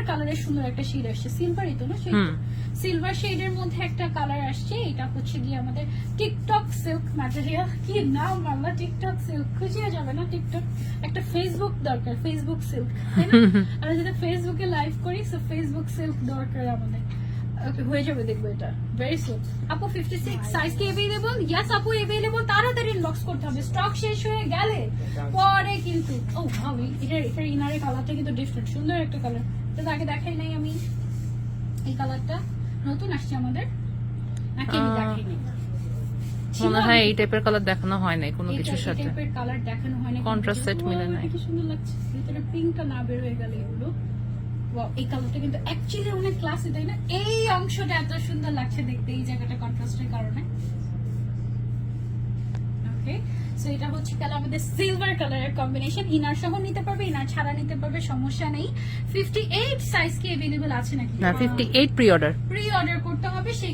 কালারের সুন্দর একটা শেড আসছে, সিলভারই তো না, সিলভার শেডের মধ্যে একটা কালার আসছে। এটা হচ্ছে গিয়ে আমাদের টিকটক সিল্ক ম্যাটেরিয়াল, কি নাম বাংলা, টিকটক সিল্ক খুঁজিয়ে যাবে না, টিকটক একটা ফেসবুক দরকার, ফেসবুক সিল্ক, তাই না? আমরা যেটা ফেসবুকে লাইভ করি, সো ফেসবুক সিল্ক দরকার আমাদের। ওকে, হয়ে যাবে, দেখবো এটা ভেরি সুন। আপু 56 সাইজ কি अवेलेबल? यस আপু अवेलेबल, তাড়াতাড়ি ইনবক্স করতে হবে, স্টক শেষ হয়ে গেলে পরে কিন্তু। ও ভাও, এটা ইনারের কালারটা কিন্তু ডিফারেন্ট, সুন্দর একটা কালার, এটা আগে দেখাই নাই আমি। এই কালারটা নতুন আসছে আমাদের, নাকি আমি দেখাই নাই? মনে হয় এই টাইপের কালার দেখানো হয় নাই কোনো কিছুর সাথে, এই টাইপের কালার দেখানো হয় না, কন্ট্রাস্ট সেট মিলে নাই। কি সুন্দর লাগছে, ভিতরে পিঙ্কটা না বের হয়ে গেলে এগুলো। ওয়াও, এই কালারটা কিন্তু অ্যাকচুয়ালি অনেক ক্লাসি, তাই না? এই অংশটা এত সুন্দর লাগছে দেখতে, এই জায়গাটা কন্ট্রাস্টের কারণে। ওকে, সো এটা হচ্ছে কালার আমাদের সিলভার কালারের কম্বিনেশন, ইনার সহ নিতে পারবে, ইনার ছাড়া নিতে পারবে, সমস্যা নেই। 58 সাইজ কি अवेलेबल আছে নাকি? না, 58 প্রি অর্ডার প্রি অর্ডার করতে হবে, সেই